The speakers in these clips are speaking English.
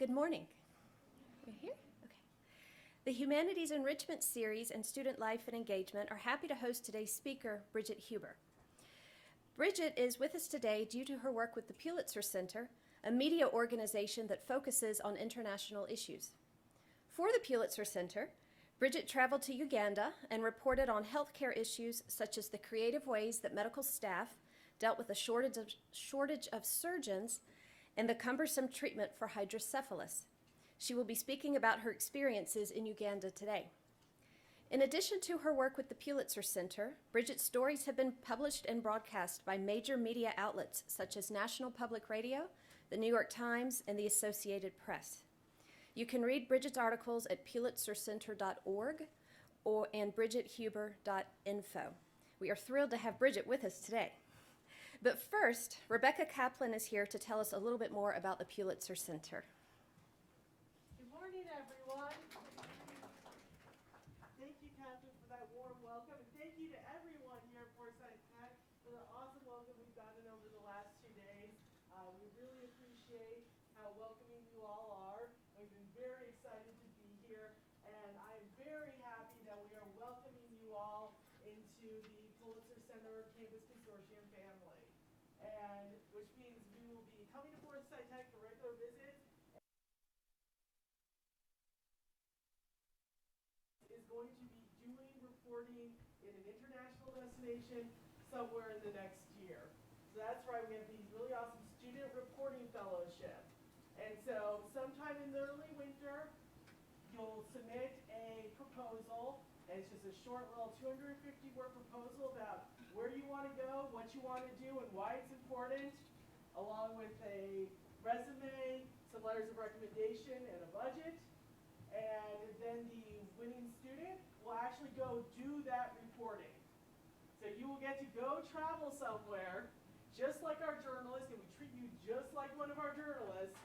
Good morning. Right here? Okay. The Humanities Enrichment Series and Student Life and Engagement are happy to host today's speaker, Bridget Huber. Bridget is with us today due to her work with the Pulitzer Center, a media organization that focuses on international issues. For the Pulitzer Center, Bridget traveled to Uganda and reported on healthcare issues such as the creative ways that medical staff dealt with a shortage of surgeons and the cumbersome treatment for hydrocephalus. She will be speaking about her experiences in Uganda today. In addition to her work with the Pulitzer Center, Bridget's stories have been published and broadcast by major media outlets such as National Public Radio, the New York Times, and the Associated Press. You can read Bridget's articles at pulitzercenter.org and bridgethuber.info. We are thrilled to have Bridget with us today. But first, Rebecca Kaplan is here to tell us a little bit more about the Pulitzer Center. Good morning, everyone. Thank you, Catherine, for that warm welcome. And thank you to everyone here at Forsyth Tech for the awesome welcome we've gotten over the last 2 days. We really appreciate how welcoming you all are. We've been very excited to be here, and I'm very happy that we are welcoming you all into the Pulitzer Center Campus Consortium family. And which means we will be coming to Forsyth Tech for regular visits. Is going to be doing reporting in an international destination somewhere in the next year. So that's right, we have these really awesome student reporting fellowship. And so sometime in the early winter, you'll submit a proposal, and it's just a short little 250-word proposal about where you want to go, what you want to do, and why it's important, along with a resume, some letters of recommendation, and a budget. And then the winning student will actually go do that reporting. So you will get to go travel somewhere, just like our journalists, and we treat you just like one of our journalists,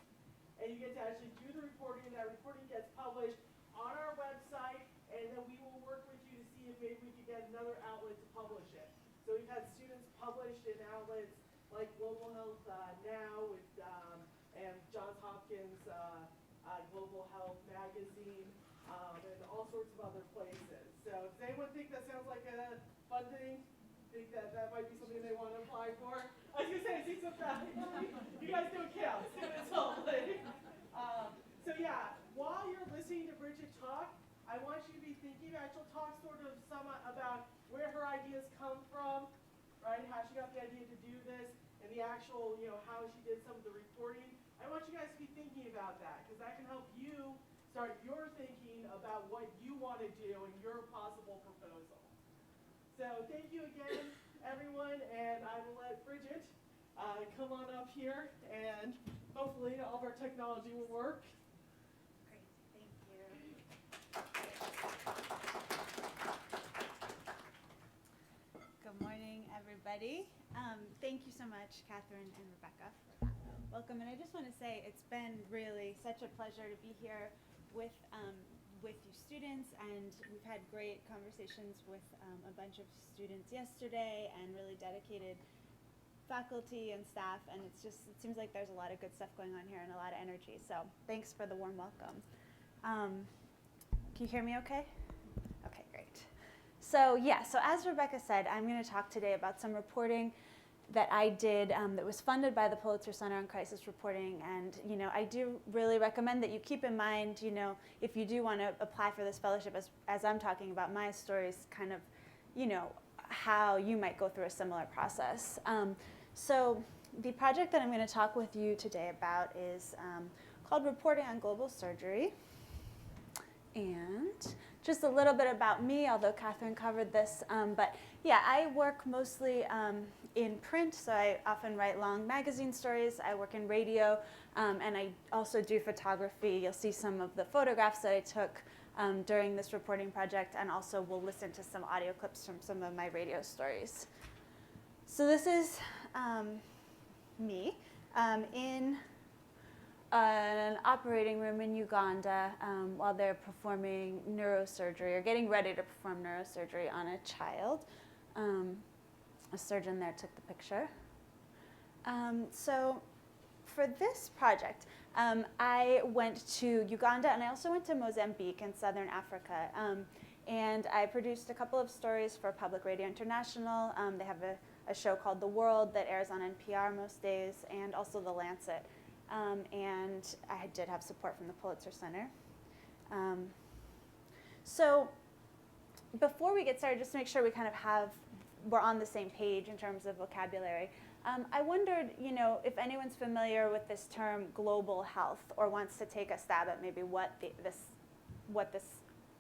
and you get to actually do the reporting, and that reporting gets published on our website, and then we will work with you to see if maybe we could get another outlet to publish it. So we've had students published in outlets like Global Health Now with, and Johns Hopkins Global Health Magazine, and all sorts of other places. So does anyone think that sounds like a fun thing? Think that that might be something they want to apply for? I was going to say, I see some faculty. You guys don't count. Students only. So yeah, while you're listening to Bridget talk, I want you to be thinking about, she'll talk sort of some about where her ideas come from, right? How she got the idea to do this, and the actual, how she did some of the reporting. I want you guys to be thinking about that, because that can help you start your thinking about what you want to do in your possible proposal. So thank you again, everyone, and I will let Bridget come on up here, and hopefully all of our technology will work. Great, thank you. Good morning, everybody. Thank you so much, Catherine and Rebecca, for that welcome. And I just want to say it's been really such a pleasure to be here with you students, and we've had great conversations with a bunch of students yesterday, and really dedicated faculty and staff, and it seems like there's a lot of good stuff going on here and a lot of energy. So thanks for the warm welcome. Can you hear me okay? Okay, great. So yeah, so as Rebecca said, I'm going to talk today about some reporting that I did that was funded by the Pulitzer Center on Crisis Reporting. And I do really recommend that you keep in mind, if you do want to apply for this fellowship, as I'm talking about my stories, kind of, how you might go through a similar process. So the project that I'm going to talk with you today about is called Reporting on Global Surgery. And just a little bit about me, although Catherine covered this, but yeah, I work mostly in print, so I often write long magazine stories. I work in radio, and I also do photography. You'll see some of the photographs that I took during this reporting project, and also we'll listen to some audio clips from some of my radio stories. So this is me in an operating room in Uganda while they're performing neurosurgery, or getting ready to perform neurosurgery on a child. A surgeon there took the picture. So for this project, I went to Uganda and I also went to Mozambique in southern Africa. And I produced a couple of stories for Public Radio International. They have a show called The World that airs on NPR most days, and also The Lancet. And I did have support from the Pulitzer Center. So before we get started, just to make sure we kind of we're on the same page in terms of vocabulary, I wondered, if anyone's familiar with this term global health or wants to take a stab at maybe what this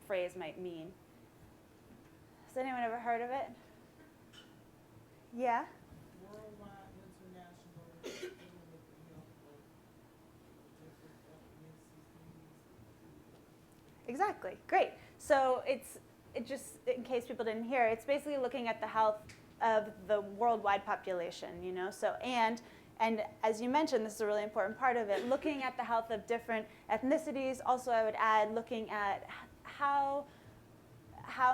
phrase might mean. Has anyone ever heard of it? Yeah? Worldwide international dealing with the health of different ethnicities. Exactly. Great. So it just, in case people didn't hear, it's basically looking at the health of the worldwide population, So, and as you mentioned, this is a really important part of it, looking at the health of different ethnicities. Also, I would add looking at how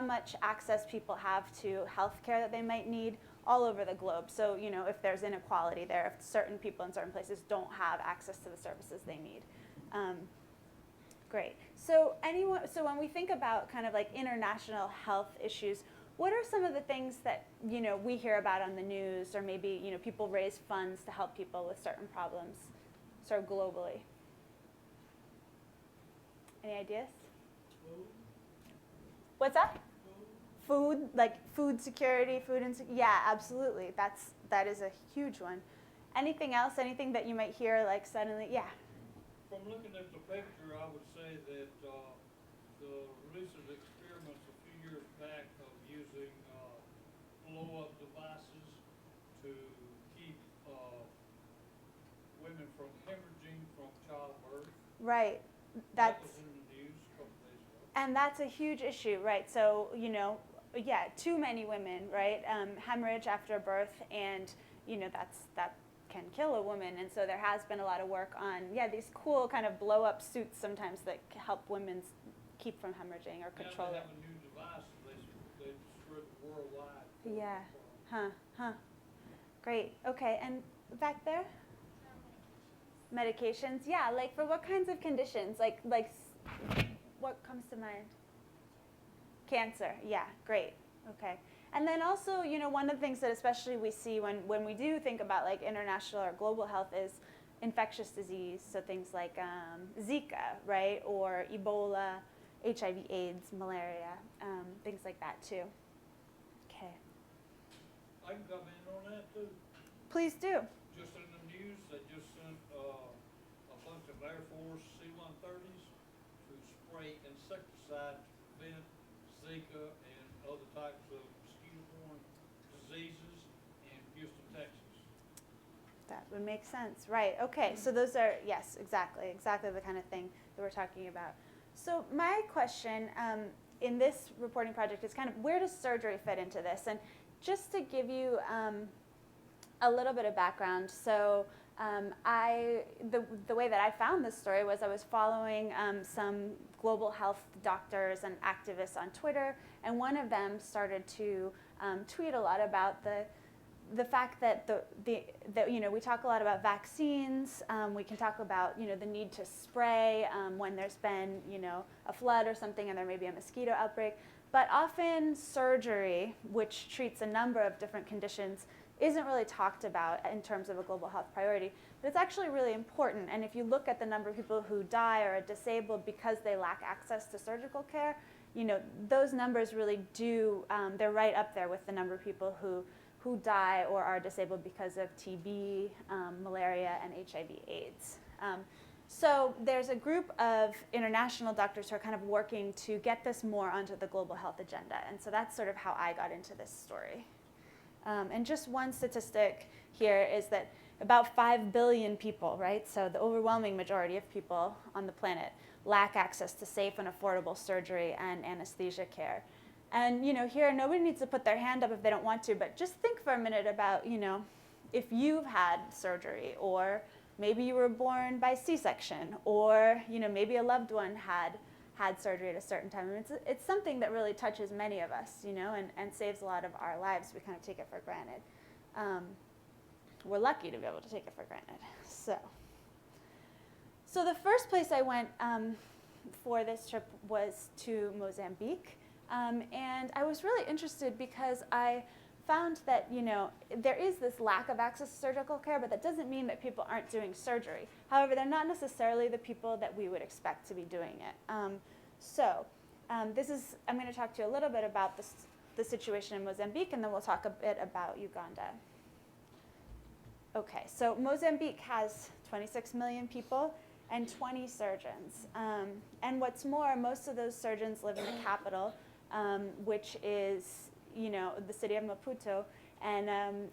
much access people have to health care that they might need all over the globe. So, if there's inequality there, if certain people in certain places don't have access to the services they need. Great. So when we think about kind of like international health issues, what are some of the things that, we hear about on the news, or maybe, people raise funds to help people with certain problems, sort of globally? Any ideas? Food. What's that? Food, like food security, yeah, absolutely. That is a huge one. Anything else? Anything that you might hear like suddenly? Yeah. From looking at the picture, I would say that the recent experiments a few years back of using blow-up devices to keep women from hemorrhaging from childbirth. Right. That was in the news a couple days ago. And that's a huge issue, right? So, too many women, right, hemorrhage after birth, and, that can kill a woman. And so there has been a lot of work on, these cool kind of blow-up suits sometimes that help women keep from hemorrhaging or control They it. have a new device they distribute worldwide. Yeah. Great. Okay. And back there? Medications. Yeah. Like for what kinds of conditions? Like what comes to mind? Cancer. Yeah. Great. Okay. And then also, one of the things that especially we see when we do think about like international or global health is infectious disease. So things like Zika, right? Or Ebola, HIV/AIDS, malaria, things like that too. Okay. I can come in on that too. Please do. Just in the news, they just sent a bunch of Air Force C-130s to spray insecticide to prevent Zika and other types of mosquito-borne diseases in Houston, Texas. That would make sense. Right. Okay. So those are, yes, exactly the kind of thing that we're talking about. So my question in this reporting project is kind of where does surgery fit into this? And just to give you a little bit of background, so the way that I found this story was I was following some global health doctors and activists on Twitter, and one of them started to tweet a lot about the fact that we talk a lot about vaccines. We can talk about the need to spray when there's been a flood or something and there may be a mosquito outbreak. But often surgery, which treats a number of different conditions, isn't really talked about in terms of a global health priority. But it's actually really important. And if you look at the number of people who die or are disabled because they lack access to surgical care, those numbers really do. They're right up there with the number of people who die or are disabled because of TB, malaria, and HIV/AIDS. So there's a group of international doctors who are kind of working to get this more onto the global health agenda. And so that's sort of how I got into this story. And just one statistic here is that about 5 billion people, right? So the overwhelming majority of people on the planet lack access to safe and affordable surgery and anesthesia care. And here nobody needs to put their hand up if they don't want to, but just think for a minute about if you've had surgery, or maybe you were born by C-section, or maybe a loved one had surgery at a certain time. And it's something that really touches many of us, and saves a lot of our lives. We kind of take it for granted. We're lucky to be able to take it for granted. So, So the first place I went for this trip was to Mozambique. And I was really interested because I found that, there is this lack of access to surgical care, but that doesn't mean that people aren't doing surgery. However, they're not necessarily the people that we would expect to be doing it. I'm going to talk to you a little bit about the situation in Mozambique, and then we'll talk a bit about Uganda. Okay, so Mozambique has 26 million people and 20 surgeons. And what's more, most of those surgeons live in the capital, which is the city of Maputo, and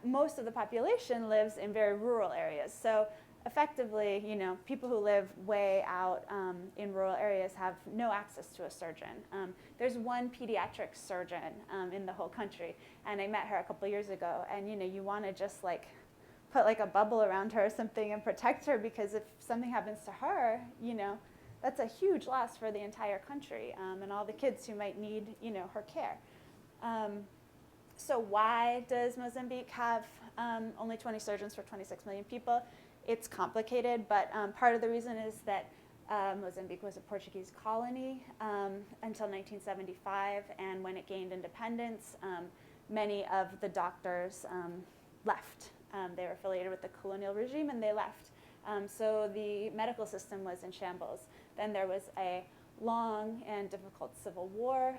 most of the population lives in very rural areas. So effectively, people who live way out in rural areas have no access to a surgeon. There's one pediatric surgeon in the whole country, and I met her a couple years ago, and you want to just put a bubble around her or something and protect her, because if something happens to her, that's a huge loss for the entire country, and all the kids who might need, her care. So why does Mozambique have only 20 surgeons for 26 million people? It's complicated, but part of the reason is that Mozambique was a Portuguese colony until 1975, and when it gained independence, many of the doctors left. They were affiliated with the colonial regime, and they left. So the medical system was in shambles. Then there was a long and difficult civil war,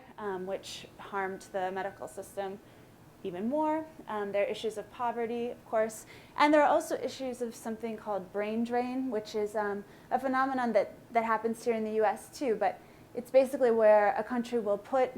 which harmed the medical system even more. There are issues of poverty, of course, and there are also issues of something called brain drain, which is a phenomenon that happens here in the US too, but it's basically where a country will put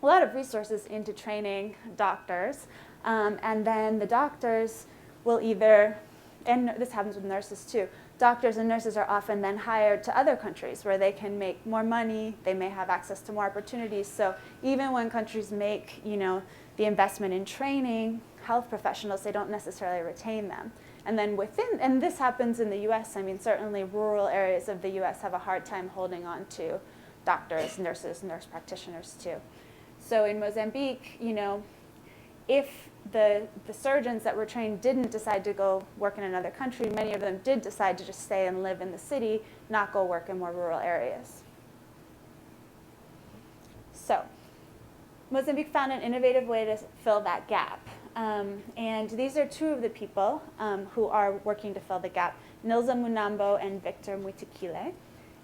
a lot of resources into training doctors, and then the doctors will either, and this happens with nurses too, doctors and nurses are often then hired to other countries where they can make more money, they may have access to more opportunities. So even when countries make, the investment in training health professionals, they don't necessarily retain them. And then and this happens in the US, certainly rural areas of the US have a hard time holding on to doctors, nurses, nurse practitioners too. So in Mozambique, if the surgeons that were trained didn't decide to go work in another country, many of them did decide to just stay and live in the city, not go work in more rural areas. So Mozambique found an innovative way to fill that gap. And these are two of the people who are working to fill the gap, Nilza Munambo and Victor Mutikile.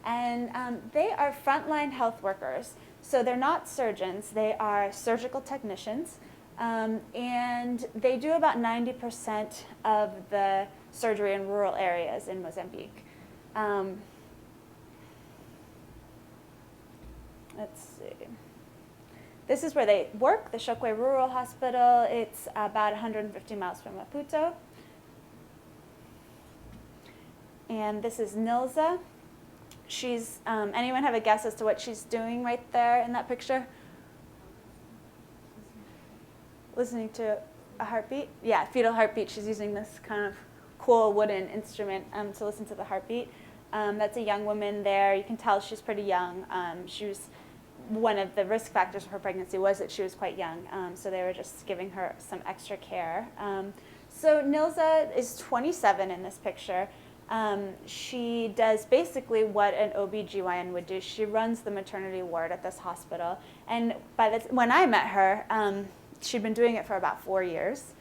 And they are frontline health workers. So they're not surgeons, they are surgical technicians. And they do about 90% of the surgery in rural areas in Mozambique. Let's see. This is where they work, the Chokwe Rural Hospital. It's about 150 miles from Maputo. And this is Nilza. She's, anyone have a guess as to what she's doing right there in that picture? Listening to a heartbeat? Yeah, fetal heartbeat. She's using this kind of cool wooden instrument to listen to the heartbeat. That's a young woman there. You can tell she's pretty young. She was, one of the risk factors for her pregnancy was that she was quite young, so they were just giving her some extra care. So Nilza is 27 in this picture. She does basically what an OB/GYN would do. She runs the maternity ward at this hospital. And when I met her, she'd been doing it for about 4 years.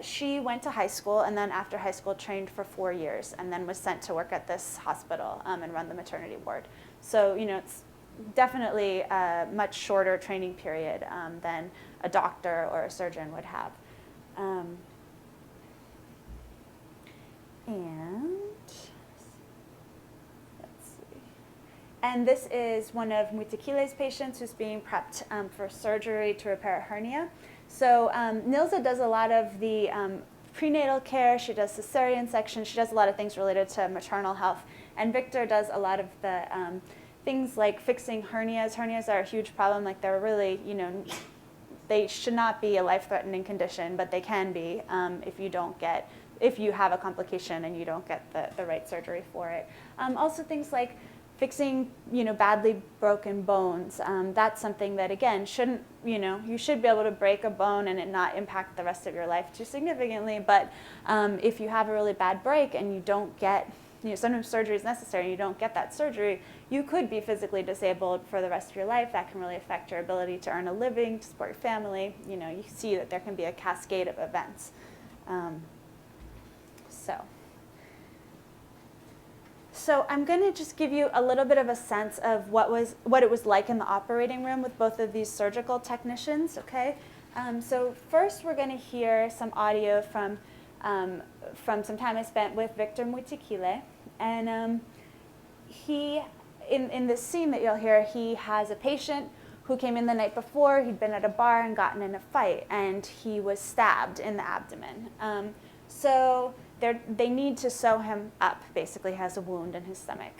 She went to high school, and then after high school trained for 4 years, and then was sent to work at this hospital and run the maternity ward. So, it's definitely a much shorter training period than a doctor or a surgeon would have. And this is one of Mutikile's patients who's being prepped for surgery to repair a hernia. So Nilza does a lot of the prenatal care. She does cesarean section. She does a lot of things related to maternal health. And Victor does a lot of the things like fixing hernias. Hernias are a huge problem. Like they're really, they should not be a life-threatening condition, but they can be if you have a complication and you don't get the right surgery for it. Also things like fixing, badly broken bones. That's something that, again, shouldn't, you should be able to break a bone and it not impact the rest of your life too significantly. But if you have a really bad break and you don't get, sometimes surgery is necessary and you don't get that surgery, you could be physically disabled for the rest of your life. That can really affect your ability to earn a living, to support your family. You see that there can be a cascade of events. So I'm going to just give you a little bit of a sense of what it was like in the operating room with both of these surgical technicians, okay? So first we're going to hear some audio from some time I spent with Victor Muitikile. And he, in this scene that you'll hear, he has a patient who came in the night before. He'd been at a bar and gotten in a fight, and he was stabbed in the abdomen. So they need to sew him up, basically has a wound in his stomach.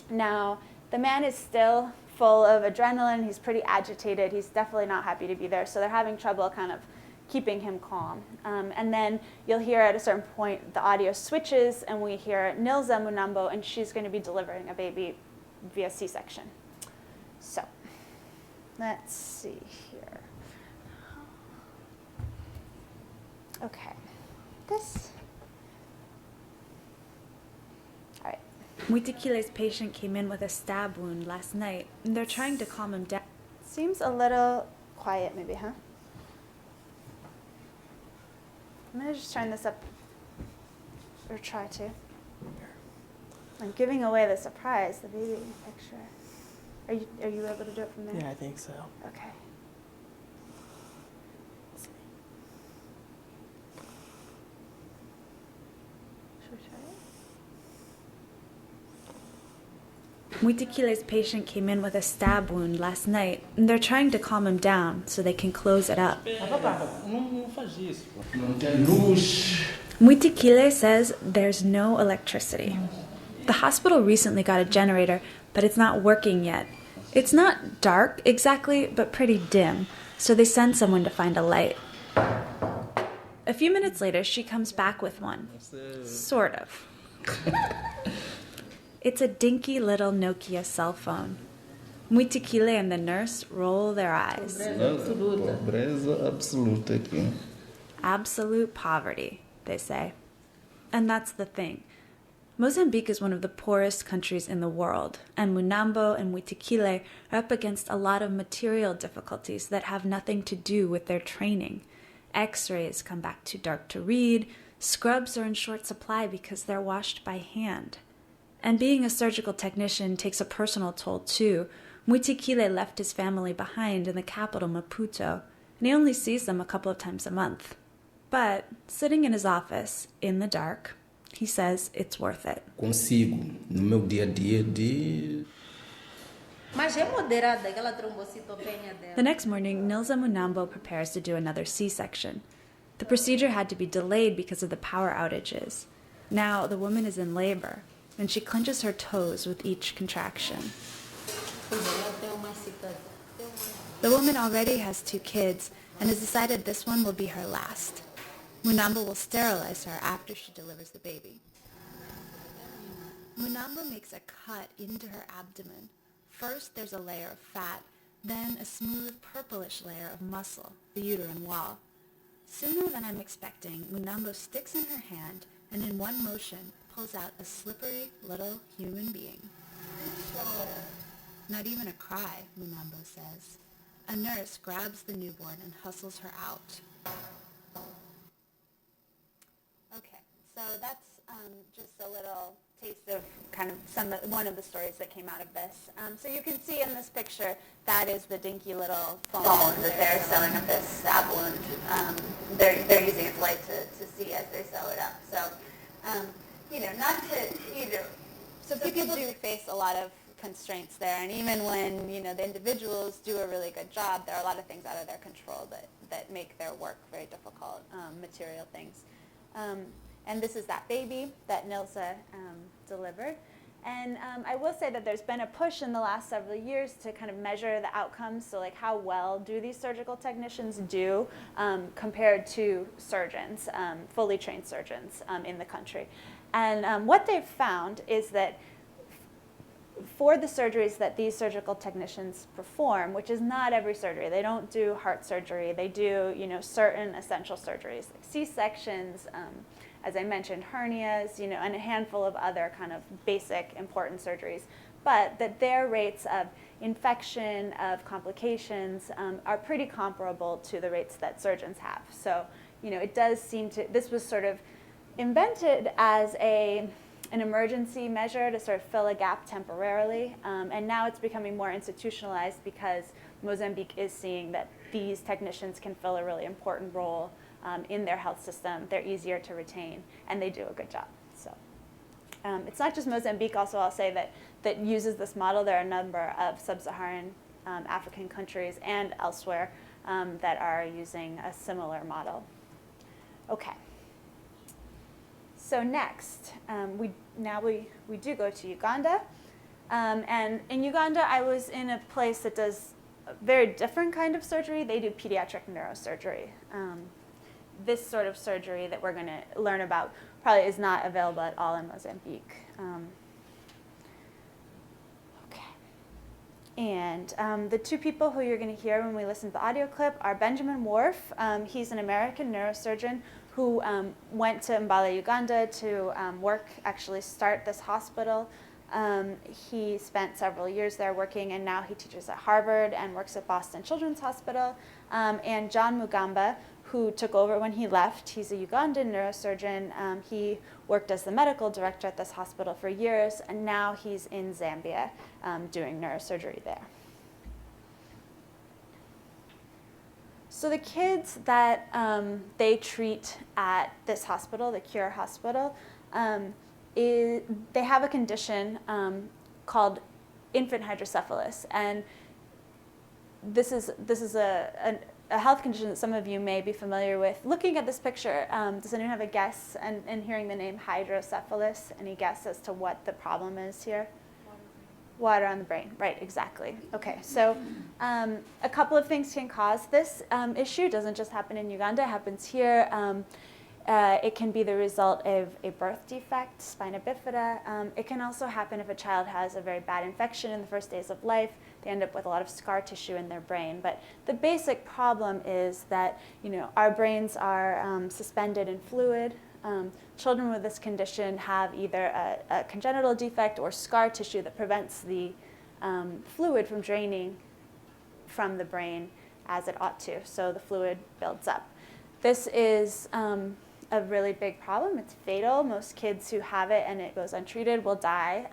Now, the man is still full of adrenaline. He's pretty agitated. He's definitely not happy to be there. So they're having trouble kind of keeping him calm. And then you'll hear at a certain point the audio switches, and we hear Nilza Munambo, and she's going to be delivering a baby via C-section. So let's see here. Okay. All right. Muitikile's patient came in with a stab wound last night, and they're trying to calm him down. Seems a little quiet maybe, huh? I'm going to just turn this up, or try to. I'm giving away the surprise, the baby picture. Are you able to do it from there? Yeah, I think so. Okay. Should we try it? Muitikile's patient came in with a stab wound last night, and they're trying to calm him down so they can close it up. Muitikile says there's no electricity. The hospital recently got a generator, but it's not working yet. It's not dark exactly, but pretty dim, so they send someone to find a light. A few minutes later, she comes back with one. Sort of. It's a dinky little Nokia cell phone. Muitikile and the nurse roll their eyes. Pobreza absoluta aqui. Absolute poverty, they say. And that's the thing. Mozambique is one of the poorest countries in the world, and Munambo and Muitikile are up against a lot of material difficulties that have nothing to do with their training. X-rays come back too dark to read, scrubs are in short supply because they're washed by hand. And being a surgical technician takes a personal toll too. Muitikile left his family behind in the capital, Maputo, and he only sees them a couple of times a month. But, sitting in his office, in the dark, he says it's worth it. Consigo, no meu dia a dia de... The next morning, Nilza Munambo prepares to do another C-section. The procedure had to be delayed because of the power outages. Now, the woman is in labor, and she clenches her toes with each contraction. The woman already has 2 kids and has decided this one will be her last. Munambo will sterilize her after she delivers the baby. Munambo makes a cut into her abdomen. First, there's a layer of fat, then a smooth purplish layer of muscle, the uterine wall. Sooner than I'm expecting, Munambo sticks in her hand and in one motion pulls out a slippery little human being. Not even a cry, Munambo says. A nurse grabs the newborn and hustles her out. Okay, so that's just a little taste of kind of one of the stories that came out of this. So you can see in this picture, that is the dinky little phone that they're sewing up this stab wound. They're using its light to see as they sew it up. So, so people do face a lot of constraints there, and even when the individuals do a really good job, there are a lot of things out of their control that make their work very difficult, material things. And this is that baby that Nilza delivered. And I will say that there's been a push in the last several years to kind of measure the outcomes. So like how well do these surgical technicians do compared to surgeons, fully trained surgeons in the country. And what they've found is that for the surgeries that these surgical technicians perform, which is not every surgery, they don't do heart surgery, they do certain essential surgeries like C-sections, as I mentioned, hernias, and a handful of other kind of basic important surgeries, but that their rates of infection, of complications, are pretty comparable to the rates that surgeons have. So, it does seem to, this was sort of invented as an emergency measure to sort of fill a gap temporarily, and now it's becoming more institutionalized because Mozambique is seeing that these technicians can fill a really important role in their health system. They're easier to retain, and they do a good job. So it's not just Mozambique, also I'll say that uses this model. There are a number of sub-Saharan African countries and elsewhere that are using a similar model. Okay. So next, we do go to Uganda. And in Uganda, I was in a place that does a very different kind of surgery. They do pediatric neurosurgery. This sort of surgery that we're going to learn about probably is not available at all in Mozambique. And the two people who you're going to hear when we listen to the audio clip are Benjamin Whorf. He's an American neurosurgeon who went to Mbale, Uganda to start this hospital. He spent several years there working, and now he teaches at Harvard and works at Boston Children's Hospital. And John Mugamba, who took over when he left. He's a Ugandan neurosurgeon. He worked as the medical director at this hospital for years, and now he's in Zambia doing neurosurgery there. So the kids that they treat at this hospital, the Cure Hospital, they have a condition called infant hydrocephalus, and this is a health condition that some of you may be familiar with. Looking at this picture, does anyone have a guess, and hearing the name hydrocephalus, any guess as to what the problem is here? Water on the brain, right, exactly. Okay, so a couple of things can cause this issue. It doesn't just happen in Uganda, it happens here. It can be the result of a birth defect, spina bifida. It can also happen if a child has a very bad infection in the first days of life. They end up with a lot of scar tissue in their brain. But the basic problem is that our brains are suspended in fluid. Children with this condition have either a congenital defect or scar tissue that prevents the fluid from draining from the brain as it ought to. So the fluid builds up. This is a really big problem. It's fatal. Most kids who have it and it goes untreated will die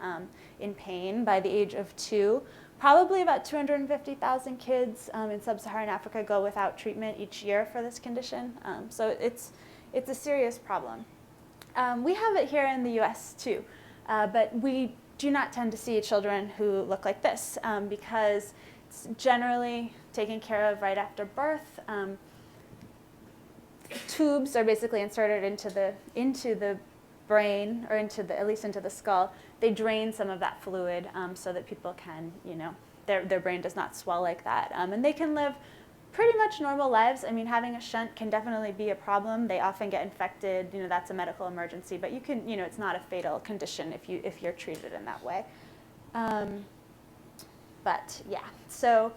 in pain by the age of 2. Probably about 250,000 kids in sub-Saharan Africa go without treatment each year for this condition. So it's a serious problem. We have it here in the US too, but we do not tend to see children who look like this because it's generally taken care of right after birth. Tubes are basically inserted into the brain, or at least into the skull. They drain some of that fluid so that people can, their brain does not swell like that. And they can live pretty much normal lives. I mean, having a shunt can definitely be a problem. They often get infected, that's a medical emergency, but you can, it's not a fatal condition if you're treated in that way. But yeah, so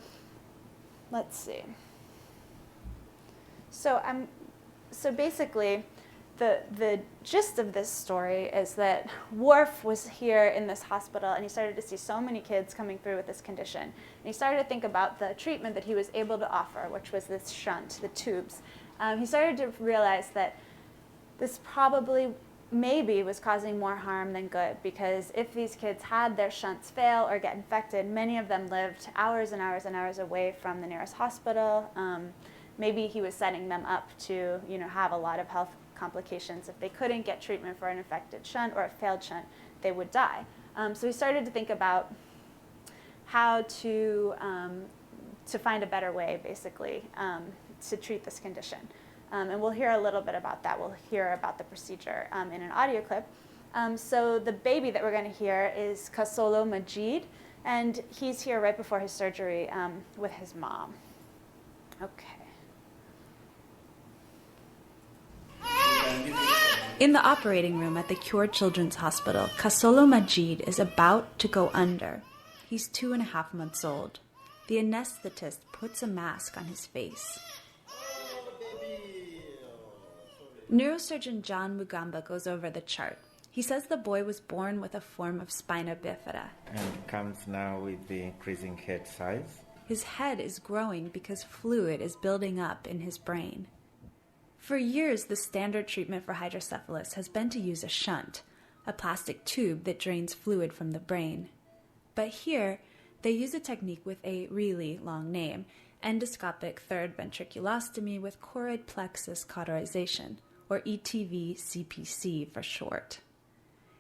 let's see. So basically, the gist of this story is that Whorf was here in this hospital, and he started to see so many kids coming through with this condition. And he started to think about the treatment that he was able to offer, which was this shunt, the tubes. He started to realize that this probably maybe was causing more harm than good, because if these kids had their shunts fail or get infected, many of them lived hours and hours and hours away from the nearest hospital. Maybe he was setting them up to, have a lot of health complications. If they couldn't get treatment for an infected shunt or a failed shunt, they would die. So he started to think about how to find a better way, basically, to treat this condition. And we'll hear a little bit about that. We'll hear about the procedure in an audio clip. So the baby that we're going to hear is Kasolo Majid, and he's here right before his surgery with his mom. Okay. In the operating room at the Cure Children's Hospital, Kasolo Majid is about to go under. He's 2.5 months old. The anesthetist puts a mask on his face. Neurosurgeon John Mugamba goes over the chart. He says the boy was born with a form of spina bifida. And comes now with the increasing head size. His head is growing because fluid is building up in his brain. For years, the standard treatment for hydrocephalus has been to use a shunt, a plastic tube that drains fluid from the brain. But here, they use a technique with a really long name, endoscopic third ventriculostomy with choroid plexus cauterization, or ETV-CPC for short.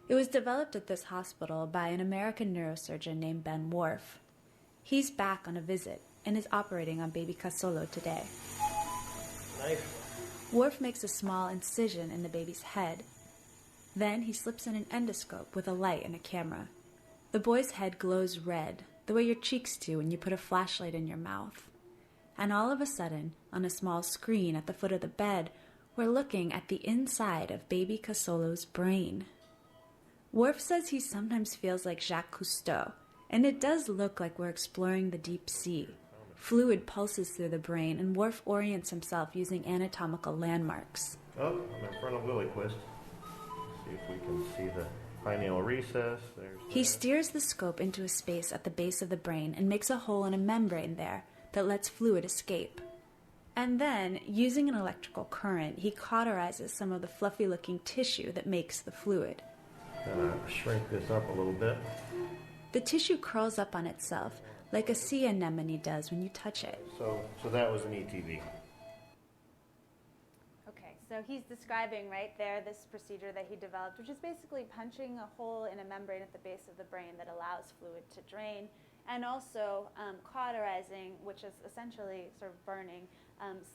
It was developed at this hospital by an American neurosurgeon named Ben Whorf. He's back on a visit and is operating on baby Casolo today. Knife. Whorf makes a small incision in the baby's head. Then he slips in an endoscope with a light and a camera. The boy's head glows red, the way your cheeks do when you put a flashlight in your mouth. And all of a sudden, on a small screen at the foot of the bed, we're looking at the inside of baby Casolo's brain. Whorf says he sometimes feels like Jacques Cousteau, and it does look like we're exploring the deep sea. Fluid pulses through the brain, and Whorf orients himself using anatomical landmarks. Oh, I'm in front of Lilyquist. See if we can see the pineal recess. He steers the scope into a space at the base of the brain and makes a hole in a membrane there that lets fluid escape. And then, using an electrical current, he cauterizes some of the fluffy-looking tissue that makes the fluid. Gonna shrink this up a little bit. The tissue curls up on itself, like a sea anemone does when you touch it. So that was an ETV. Okay, so he's describing right there this procedure that he developed, which is basically punching a hole in a membrane at the base of the brain that allows fluid to drain, and also cauterizing, which is essentially sort of burning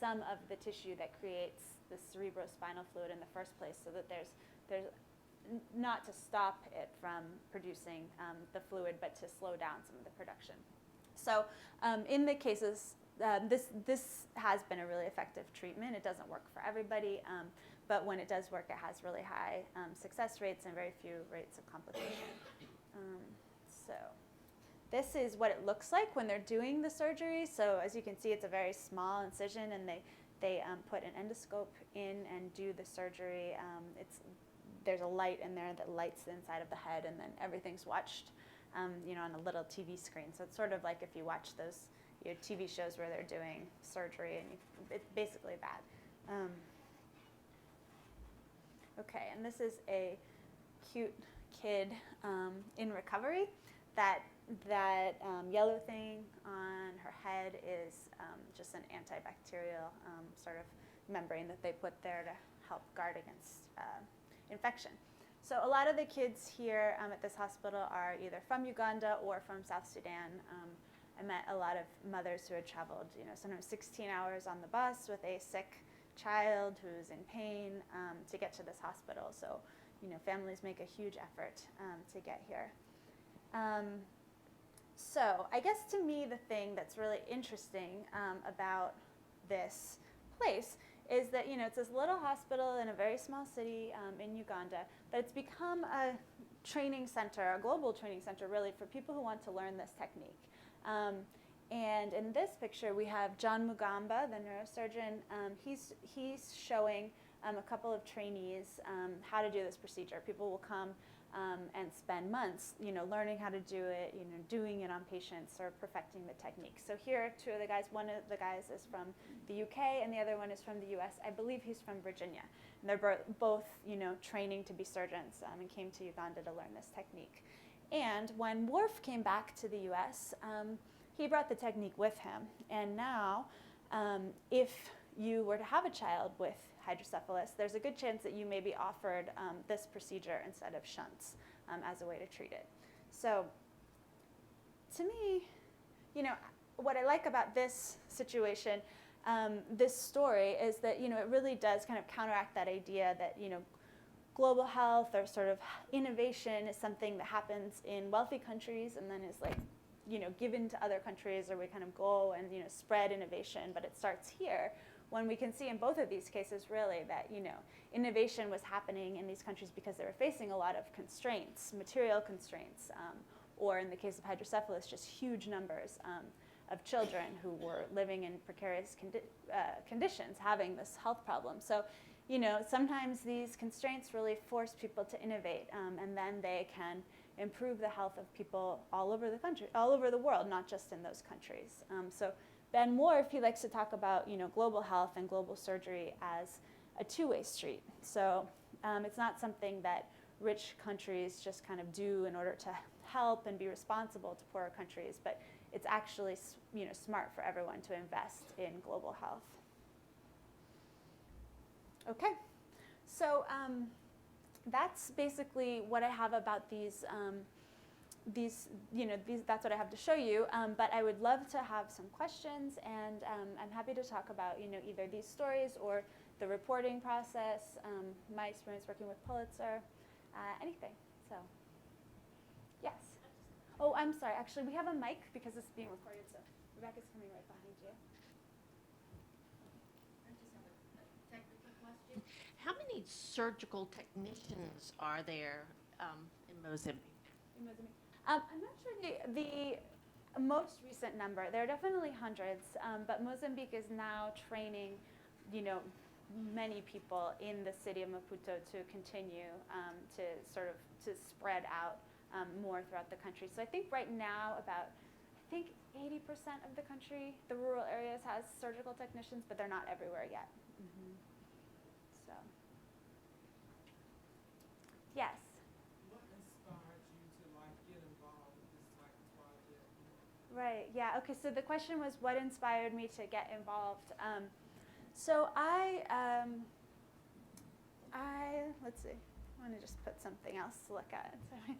some of the tissue that creates the cerebrospinal fluid in the first place, so that there's not to stop it from producing the fluid, but to slow down some of the production. So in the cases, this has been a really effective treatment. It doesn't work for everybody, but when it does work, it has really high success rates and very few rates of complication. So this is what it looks like when they're doing the surgery. So as you can see, it's a very small incision, and they put an endoscope in and do the surgery. There's a light in there that lights the inside of the head, and then everything's watched on a little TV screen. So it's sort of like if you watch those TV shows where they're doing surgery, and it's basically that. Okay, and this is a cute kid in recovery. That yellow thing on her head is just an antibacterial sort of membrane that they put there to help guard against infection. So a lot of the kids here at this hospital are either from Uganda or from South Sudan. I met a lot of mothers who had traveled, sometimes 16 hours on the bus with a sick child who's in pain to get to this hospital. So, families make a huge effort to get here. So I guess to me the thing that's really interesting about this place is that, it's this little hospital in a very small city in Uganda, but it's become a training center, a global training center really, for people who want to learn this technique. And in this picture we have John Mugamba, the neurosurgeon. He's showing a couple of trainees how to do this procedure. People will come and spend months, learning how to do it, doing it on patients or perfecting the technique. So here are two of the guys. One of the guys is from the UK and the other one is from the US. I believe he's from Virginia. And they're both, training to be surgeons and came to Uganda to learn this technique. And when Whorf came back to the US, he brought the technique with him. And now, if you were to have a child with hydrocephalus, there's a good chance that you may be offered this procedure instead of shunts as a way to treat it. So to me, what I like about this situation, this story, is that, it really does kind of counteract that idea that, global health or sort of innovation is something that happens in wealthy countries and then is given to other countries, or we kind of go and, spread innovation, but it starts here. When we can see in both of these cases really that, innovation was happening in these countries because they were facing a lot of constraints, material constraints, or in the case of hydrocephalus, just huge numbers of children who were living in precarious conditions, having this health problem. So sometimes these constraints really force people to innovate, and then they can improve the health of people all over the country, all over the world, not just in those countries. So Ben Whorf, he likes to talk about, global health and global surgery as a two-way street. So it's not something that rich countries just kind of do in order to help and be responsible to poorer countries, but it's actually, smart for everyone to invest in global health. Okay, so that's basically what I have about these, that's what I have to show you, but I would love to have some questions, and I'm happy to talk about, either these stories or the reporting process, my experience working with Pulitzer, anything, so, yes. Oh, I'm sorry, actually, we have a mic because it's being recorded, so Rebecca's coming right behind you. How many surgical technicians are there in Mozambique? I'm not sure the most recent number. There are definitely hundreds, but Mozambique is now training, many people in the city of Maputo to continue to spread out more throughout the country. So I think right now about 80% of the country, the rural areas, has surgical technicians, but they're not everywhere yet. Mm-hmm. So, yes. What inspired you to get involved with this type of project? Right. Yeah. Okay. So the question was, what inspired me to get involved? So let's see. I want to just put something else to look at. Sorry.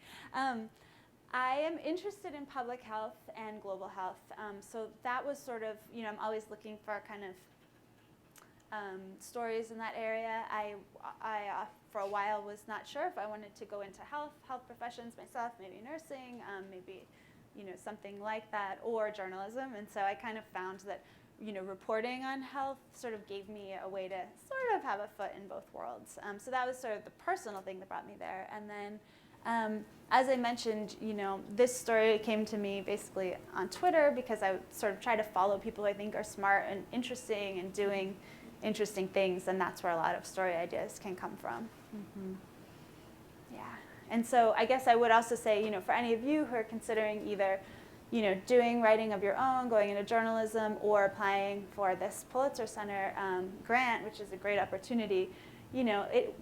I am interested in public health and global health. So that was sort of, I'm always looking for kind of stories in that area. I for a while was not sure if I wanted to go into health professions myself, maybe nursing, maybe, something like that, or journalism. And so I kind of found that, reporting on health sort of gave me a way to sort of have a foot in both worlds. So that was sort of the personal thing that brought me there. And then, as I mentioned, this story came to me basically on Twitter because I sort of try to follow people I think are smart and interesting and doing interesting things, and that's where a lot of story ideas can come from. Mm-hmm. Yeah. And so I guess I would also say, for any of you who are considering either doing writing of your own, going into journalism, or applying for this Pulitzer Center grant, which is a great opportunity,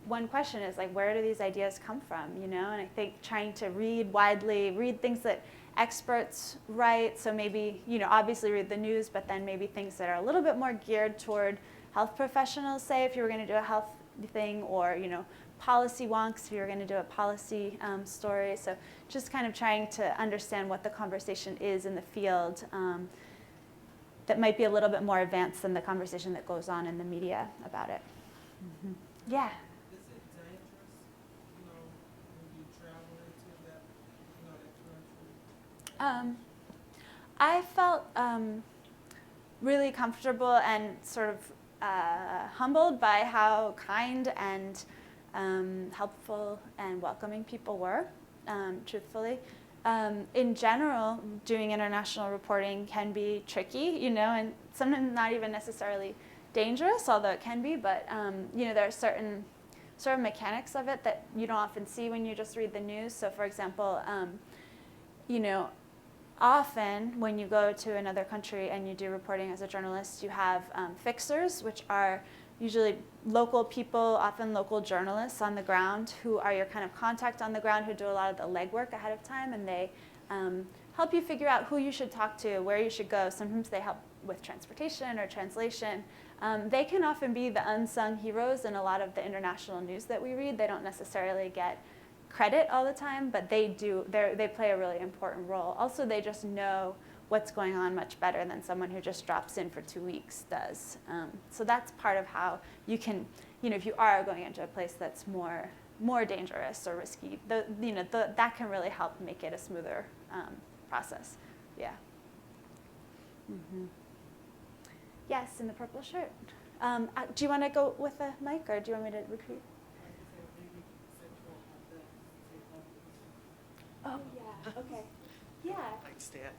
one question is where do these ideas come from, And I think trying to read widely, read things that experts write, so maybe, obviously read the news, but then maybe things that are a little bit more geared toward health professionals, say, if you were going to do a health thing, or, policy wonks if you were going to do a policy story. So just kind of trying to understand what the conversation is in the field that might be a little bit more advanced than the conversation that goes on in the media about it. Mm-hmm. Yeah. Is it dangerous, when you travel into that, country? I felt really comfortable and sort of humbled by how kind and helpful and welcoming people were, truthfully. In general, doing international reporting can be tricky, and sometimes not even necessarily dangerous, although it can be, but there are certain sort of mechanics of it that you don't often see when you just read the news. So for example, often when you go to another country and you do reporting as a journalist, you have fixers, which are usually local people, often local journalists on the ground, who are your kind of contact on the ground, who do a lot of the legwork ahead of time, and they help you figure out who you should talk to, where you should go. Sometimes they help with transportation or translation. They can often be the unsung heroes in a lot of the international news that we read. They don't necessarily get credit all the time, but they do. They play a really important role. Also, they just know what's going on much better than someone who just drops in for 2 weeks does. So that's part of how you can, if you are going into a place that's more dangerous or risky, that can really help make it a smoother process. Yeah. Mm-hmm. Yes, in the purple shirt. Do you want to go with the mic, or do you want me to repeat? Oh, yeah, okay. Yeah. I'd stand.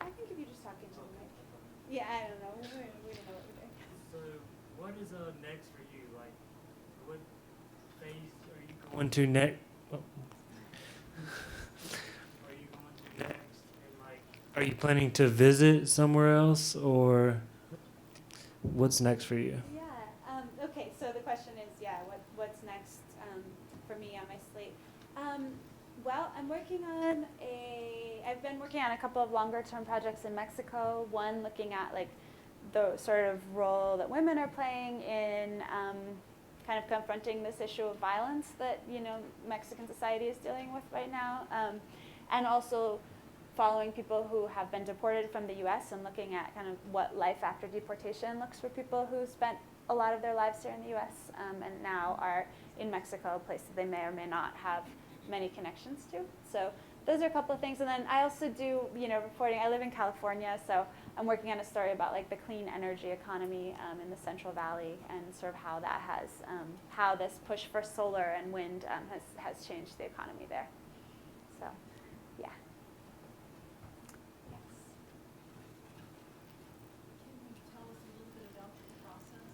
I think if you just talk into the mic. Yeah, I don't know. We don't know what we're doing. So, what is next for you? Like, what phase are you going to next? Are you going to next? And like, are you planning to visit somewhere else, or what's next for you? Yeah. Okay. So the question is, yeah, what's next for me on my slate? Well, I've been working on a couple of longer-term projects in Mexico. One looking at like the sort of role that women are playing in kind of confronting this issue of violence that Mexican society is dealing with right now, and also following people who have been deported from the U.S. and looking at kind of what life after deportation looks for people who spent a lot of their lives here in the U.S. And now are in Mexico, a place that they may or may not have many connections to. So those are a couple of things. And then I also do, reporting. I live in California, so I'm working on a story about like the clean energy economy in the Central Valley and sort of how that has, how this push for solar and wind has changed the economy there. So, yeah. Yes. Can you tell us a little bit about the process,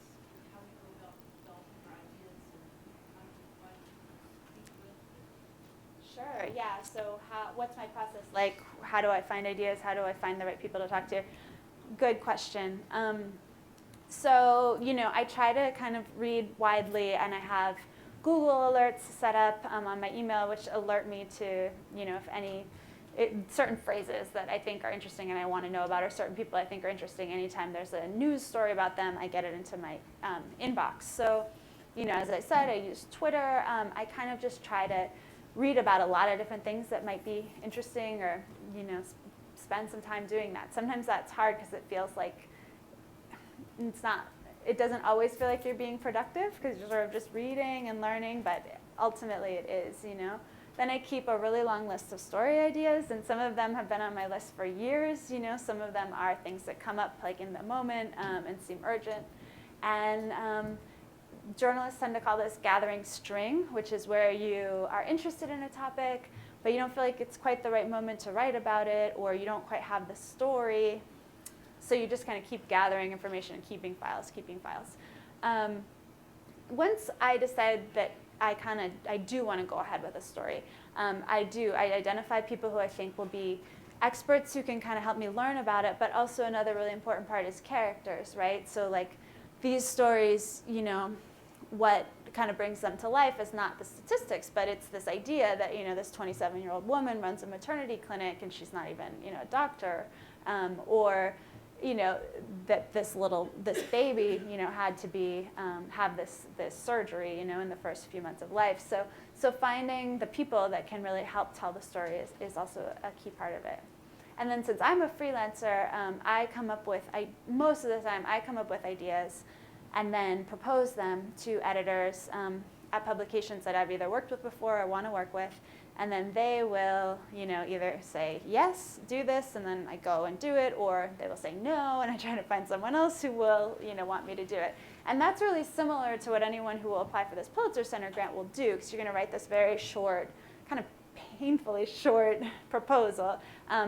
how we go about developing our ideas and how to what to speak with? Sure, yeah. So what's my process like? How do I find ideas? How do I find the right people to talk to? Good question. So, I try to kind of read widely, and I have Google alerts set up on my email, which alert me to, if any certain phrases that I think are interesting and I want to know about, or certain people I think are interesting. Anytime there's a news story about them, I get it into my inbox. So, as I said, I use Twitter. I kind of just try to read about a lot of different things that might be interesting, or, spend some time doing that. Sometimes that's hard because it feels like it doesn't always feel like you're being productive because you're sort of just reading and learning, but ultimately it is, Then I keep a really long list of story ideas, and some of them have been on my list for years, Some of them are things that come up like in the moment and seem urgent. And journalists tend to call this gathering string, which is where you are interested in a topic, but you don't feel like it's quite the right moment to write about it, or you don't quite have the story. So you just kind of keep gathering information and keeping files. Once I decide that I do want to go ahead with a story, I identify people who I think will be experts who can kind of help me learn about it, but also another really important part is characters, right? So like these stories, what kind of brings them to life is not the statistics, but it's this idea that, this 27-year-old woman runs a maternity clinic and she's not even, a doctor, or, that this baby, had to have this surgery, in the first few months of life. So finding the people that can really help tell the story is also a key part of it. And then since I'm a freelancer, most of the time I come up with ideas and then propose them to editors at publications that I've either worked with before or want to work with. And then they will, either say, yes, do this, and then I go and do it, or they will say no, and I try to find someone else who will, want me to do it. And that's really similar to what anyone who will apply for this Pulitzer Center grant will do, because you're going to write this very short, kind of painfully short proposal,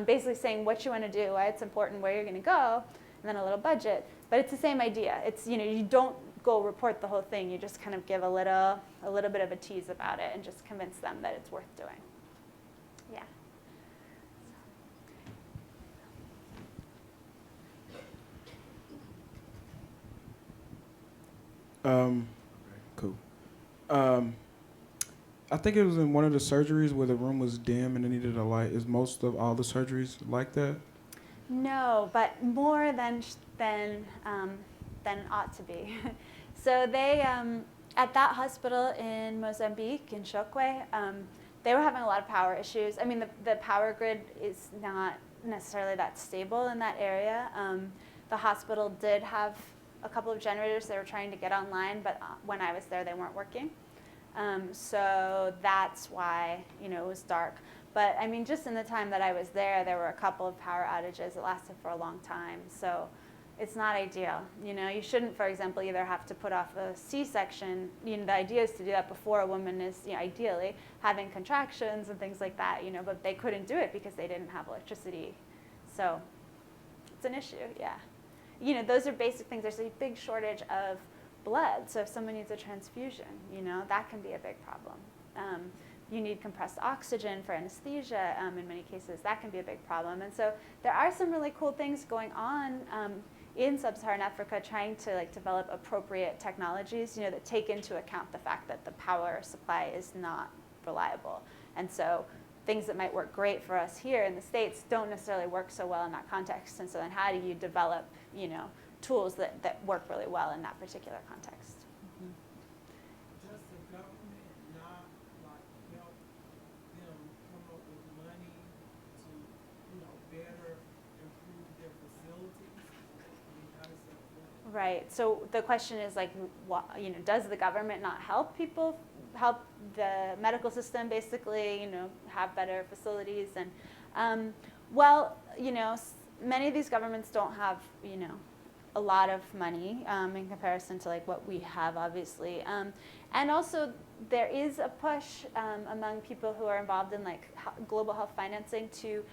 basically saying what you want to do, why it's important, where you're going to go, and then a little budget. But it's the same idea. It's, you don't go report the whole thing. You just kind of give a little bit of a tease about it and just convince them that it's worth doing. Yeah. Cool. I think it was in one of the surgeries where the room was dim and it needed a light. Is most of all the surgeries like that? No, but more than ought to be. So they, at that hospital in Mozambique, in Chokwe, they were having a lot of power issues. I mean, the power grid is not necessarily that stable in that area. The hospital did have a couple of generators they were trying to get online, but when I was there, they weren't working. So that's why, it was dark. But I mean, just in the time that I was there were a couple of power outages that lasted for a long time. So it's not ideal. You shouldn't, for example, either have to put off a C-section. The idea is to do that before a woman is, ideally having contractions and things like that. But they couldn't do it because they didn't have electricity. So it's an issue, yeah. those are basic things. There's a big shortage of blood, so if someone needs a transfusion, that can be a big problem. You need compressed oxygen for anesthesia in many cases. That can be a big problem. And so there are some really cool things going on in sub-Saharan Africa trying to develop appropriate technologies, that take into account the fact that the power supply is not reliable. And so things that might work great for us here in the States don't necessarily work so well in that context. And so then how do you develop, tools that work really well in that particular context? Does the government not help them come up with money to, better improve their facilities? How does that work? Right. So the question is does the government not help people, help the medical system basically, have better facilities? And many of these governments don't have, a lot of money in comparison to what we have, obviously. And also there is a push among people who are involved in global health financing to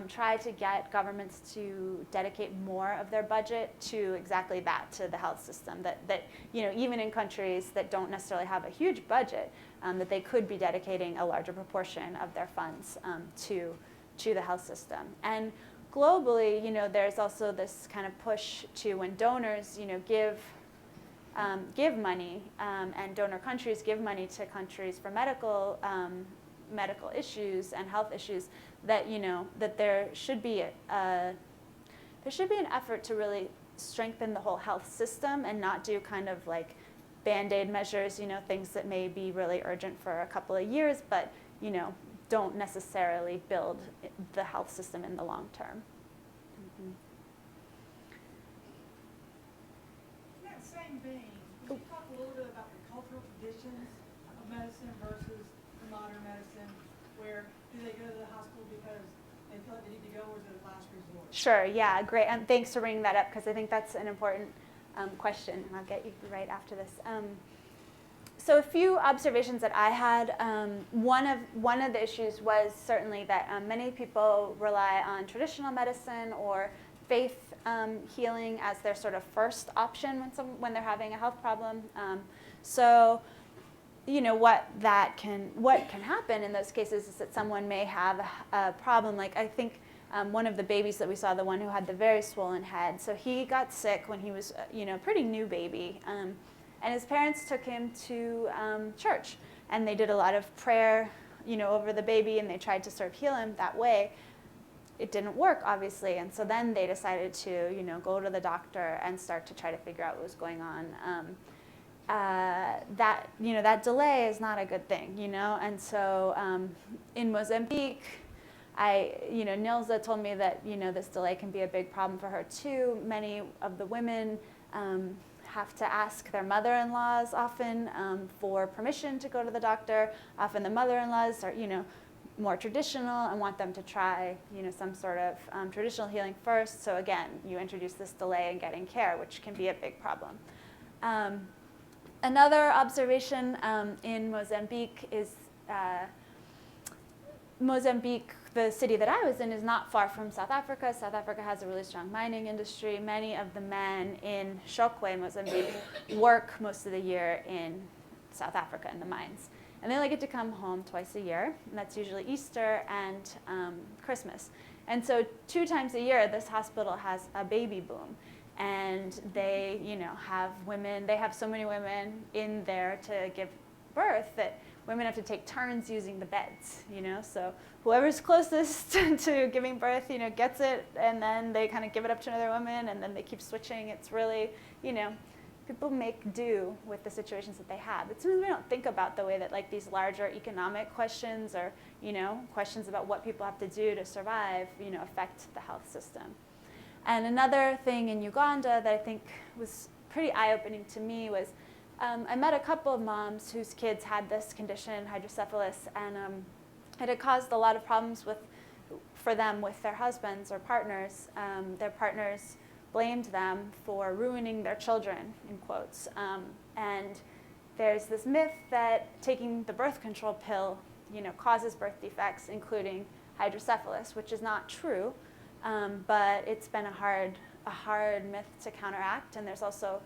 try to get governments to dedicate more of their budget to exactly that, to the health system. That even in countries that don't necessarily have a huge budget, that they could be dedicating a larger proportion of their funds to the health system. And globally, there's also this kind of push to, when donors, give money, and donor countries give money to countries for medical issues and health issues, that that there should be an effort to really strengthen the whole health system and not do kind of Band-Aid measures, things that may be really urgent for a couple of years, but don't necessarily build the health system in the long term. In that same vein, could you talk a little bit about the cultural traditions of medicine versus the modern medicine? Where do they go to the hospital because they feel like they need to go, or is it a last resort? Sure, yeah, great. And thanks for bringing that up, because I think that's an important question, and I'll get you right after this. So a few observations that I had. One of the issues was certainly that many people rely on traditional medicine or faith healing as their sort of first option when they're having a health problem. So what can happen in those cases is that someone may have a problem. I think one of the babies that we saw, the one who had the very swollen head, so he got sick when he was a pretty new baby. And his parents took him to church, and they did a lot of prayer, over the baby, and they tried to sort of heal him that way. It didn't work, obviously, and so then they decided to, go to the doctor and start to try to figure out what was going on. That delay is not a good thing, and so in Mozambique, Nilza told me that, this delay can be a big problem for her too. Many of the women have to ask their mother-in-laws often for permission to go to the doctor. Often the mother-in-laws are, more traditional and want them to try, some sort of traditional healing first. So again, you introduce this delay in getting care, which can be a big problem. Another observation in Mozambique is Mozambique, the city that I was in, is not far from South Africa. South Africa has a really strong mining industry. Many of the men in Xokwe, Mozambique, work most of the year in South Africa in the mines. And they only get to come home twice a year, and that's usually Easter and Christmas. And so 2 times a year, this hospital has a baby boom. And they, have women, they have so many women in there to give birth that women have to take turns using the beds, so whoever's closest to giving birth, gets it, and then they kind of give it up to another woman, and then they keep switching. It's really, people make do with the situations that they have. It's something we don't think about, the way that these larger economic questions or, questions about what people have to do to survive, affect the health system. And another thing in Uganda that I think was pretty eye-opening to me was I met a couple of moms whose kids had this condition, hydrocephalus, and it had caused a lot of problems for them with their husbands or partners. Their partners blamed them for ruining their children, in quotes. And there's this myth that taking the birth control pill, causes birth defects, including hydrocephalus, which is not true. But it's been a hard a hard myth to counteract. And there's also,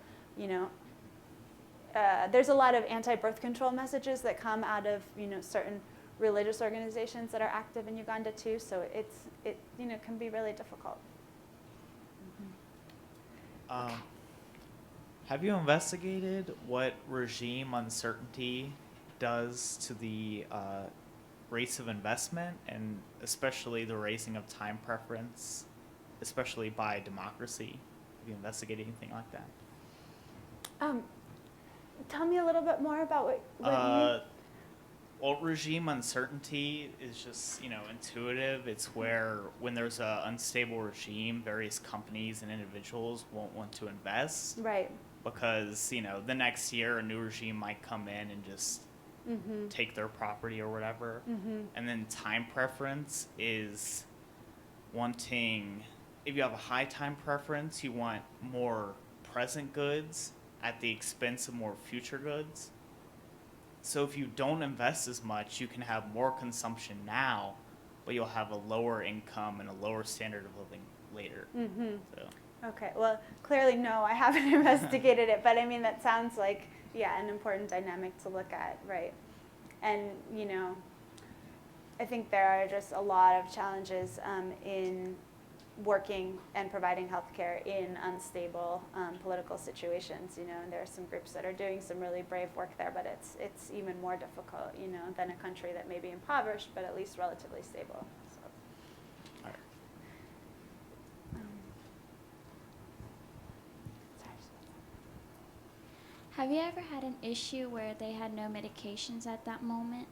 there's a lot of anti-birth control messages that come out of, certain religious organizations that are active in Uganda too. So it can be really difficult. Have you investigated what regime uncertainty does to the rates of investment, and especially the raising of time preference, especially by democracy? Have you investigated anything like that? Tell me a little bit more about what you... Well, regime uncertainty is just, intuitive. It's where when there's an unstable regime, various companies and individuals won't want to invest. Right. Because, the next year a new regime might come in and just take their property or whatever. And then time preference is wanting, if you have a high time preference, you want more present goods at the expense of more future goods. So if you don't invest as much, you can have more consumption now, but you'll have a lower income and a lower standard of living later. So. Okay, well, clearly no, I haven't investigated it, but I mean, that sounds like, an important dynamic to look at, right? And, I think there are just a lot of challenges in working and providing healthcare in unstable political situations, and there are some groups that are doing some really brave work there, but it's even more difficult, than a country that may be impoverished, but at least relatively stable. So. All right. Have you ever had an issue where they had no medications at that moment?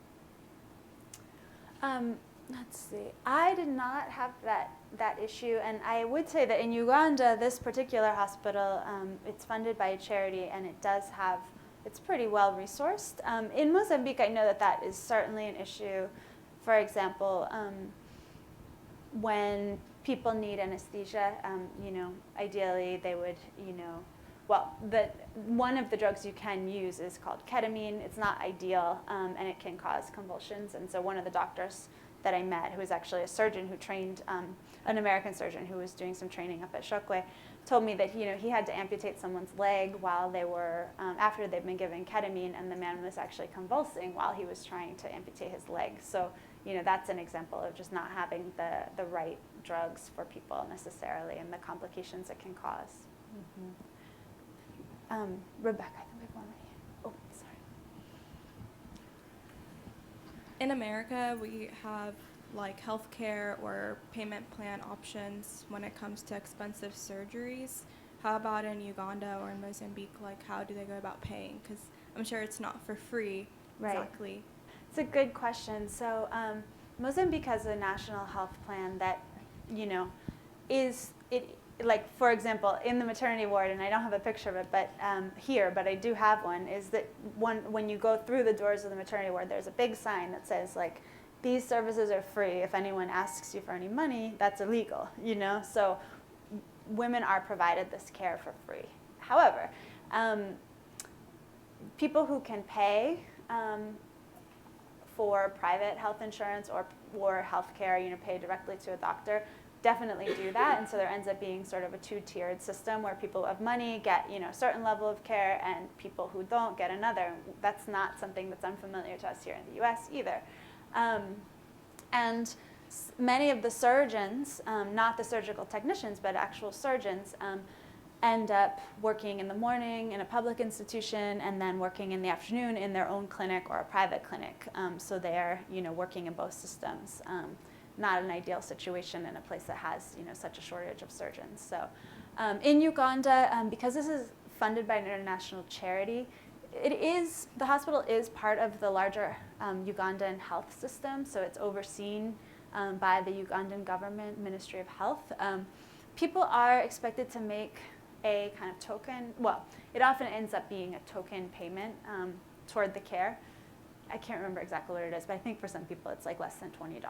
Let's see. I did not have that issue, and I would say that in Uganda, this particular hospital, it's funded by a charity, and it's pretty well resourced. In Mozambique, I know that is certainly an issue. For example, when people need anesthesia, ideally they would, one of the drugs you can use is called ketamine. It's not ideal, and it can cause convulsions. And so one of the doctors that I met, who was actually a surgeon who trained, an American surgeon who was doing some training up at Shokwe, told me that he had to amputate someone's leg while they were, after they'd been given ketamine, and the man was actually convulsing while he was trying to amputate his leg. So, that's an example of just not having the right drugs for people necessarily, and the complications it can cause. Rebecca, I think we have one right here. Oh, sorry. In America, we have like healthcare or payment plan options when it comes to expensive surgeries. How about in Uganda or in Mozambique? Like, how do they go about paying? Because I'm sure it's not for free. Right. Exactly. It's a good question. So Mozambique has a national health plan that, like, for example, in the maternity ward, and I don't have a picture of it, but but I do have one, is that when you go through the doors of the maternity ward, there's a big sign that says, like, these services are free. If anyone asks you for any money, that's illegal, So women are provided this care for free. However, people who can pay for private health insurance or health care, pay directly to a doctor, definitely do that. And so there ends up being sort of a two-tiered system where people who have money get, a certain level of care, and people who don't get another. That's not something that's unfamiliar to us here in the US either. And many of the surgeons, not the surgical technicians, but actual surgeons, end up working in the morning in a public institution and then working in the afternoon in their own clinic or a private clinic. So they're, working in both systems. Not an ideal situation in a place that has, such a shortage of surgeons. So in Uganda, because this is funded by an international charity, the hospital is part of the larger Ugandan health system, so it's overseen by the Ugandan government Ministry of Health. People are expected to make a kind of token, it often ends up being a token payment toward the care. I can't remember exactly what it is, but I think for some people it's like less than $20,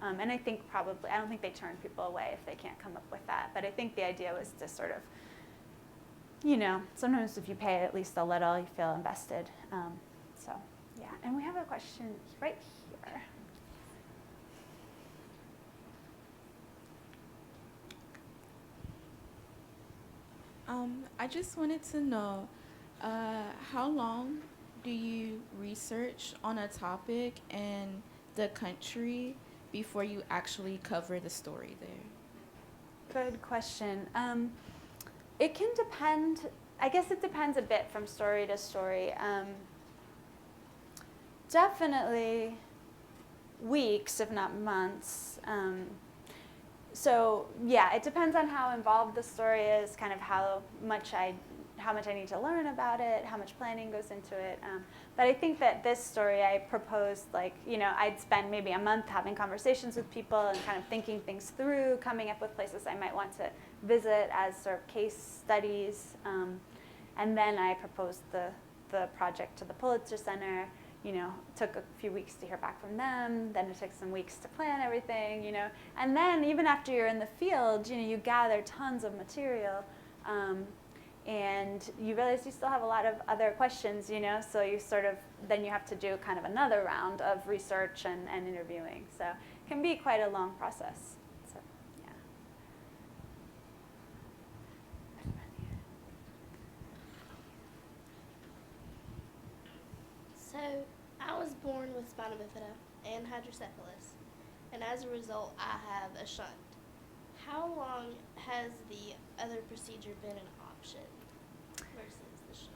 and I think I don't think they turn people away if they can't come up with that, but I think the idea was to sort of, sometimes if you pay at least a little, you feel invested. So, yeah. And we have a question right here. I just wanted to know, how long do you research on a topic and the country before you actually cover the story there? Good question. It can depend. I guess it depends a bit from story to story. Definitely weeks, if not months. So yeah, it depends on how involved the story is, kind of how much I need to learn about it, how much planning goes into it. But I think that this story I proposed, like, I'd spend maybe a month having conversations with people and kind of thinking things through, coming up with places I might want to visit as sort of case studies. And then I proposed the project to the Pulitzer Center. Took a few weeks to hear back from them. Then it took some weeks to plan everything, And then even after you're in the field, you gather tons of material. And you realize you still have a lot of other questions, so you then you have to do kind of another round of research and interviewing. So it can be quite a long process. So, yeah. So I was born with spina bifida and hydrocephalus, and as a result I have a shunt. How long has the other procedure been an option versus the shunt?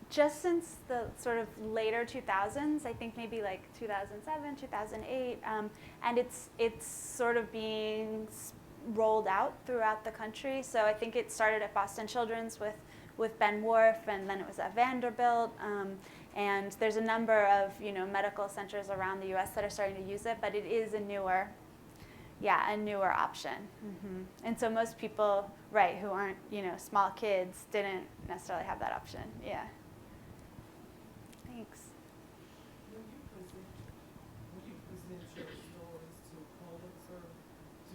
Just since the sort of later 2000s, I think maybe like 2007, 2008, and it's sort of being rolled out throughout the country. So I think it started at Boston Children's with Ben Whorf, and then it was at Vanderbilt, and there's a number of medical centers around the U.S. that are starting to use it, but it is a newer option. And so most people, right, who aren't small kids, didn't necessarily have that option. Yeah. Thanks. When you present your stories to Pulitzer,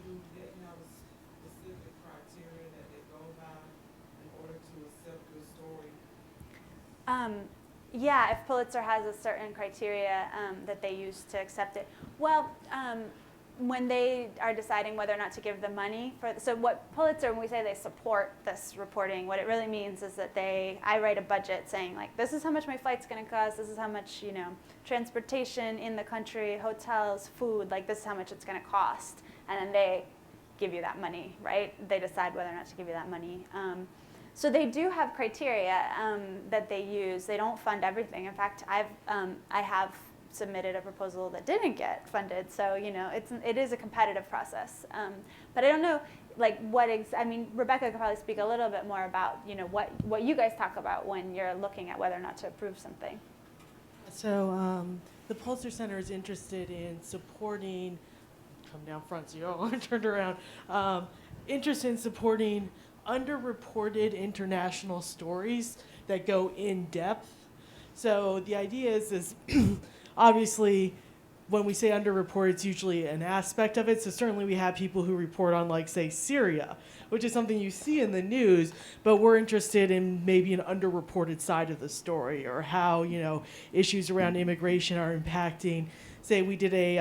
do they have a specific criteria that they go by in order to accept your story? Yeah, if Pulitzer has a certain criteria that they use to accept it. Well, when they are deciding whether or not to give the money so what Pulitzer, when we say they support this reporting, what it really means is that I write a budget saying, like, this is how much my flight's going to cost, this is how much, transportation in the country, hotels, food, like, this is how much it's going to cost. And then they give you that money, right? They decide whether or not to give you that money. So they do have criteria that they use. They don't fund everything. In fact, I have submitted a proposal that didn't get funded. So it is a competitive process. But I don't know, like, Rebecca could probably speak a little bit more about what you guys talk about when you're looking at whether or not to approve something. So the Pollster Center is interested in supporting. Come down front, so you all want to turn around. Interested in supporting underreported international stories that go in depth. So the idea is obviously when we say underreported, it's usually an aspect of it. So certainly we have people who report on, like, say, Syria, which is something you see in the news, but we're interested in maybe an underreported side of the story, or how, issues around immigration are impacting. Say we did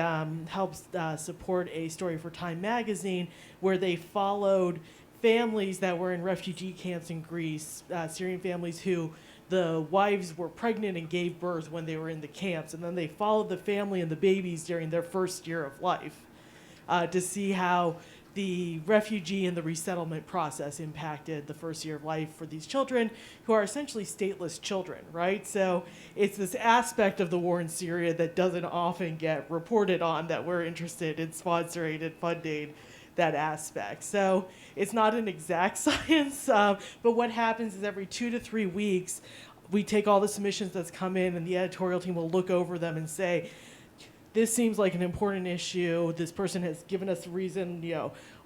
help support a story for Time magazine where they followed families that were in refugee camps in Greece, Syrian families who the wives were pregnant and gave birth when they were in the camps, and then they followed the family and the babies during their first year of life to see how the refugee and the resettlement process impacted the first year of life for these children, who are essentially stateless children, right? So it's this aspect of the war in Syria that doesn't often get reported on, that we're interested in sponsoring and funding that aspect. So it's not an exact science, but what happens is every 2 to 3 weeks, we take all the submissions that's come in, and the editorial team will look over them and say, this seems like an important issue. This person has given us a reason,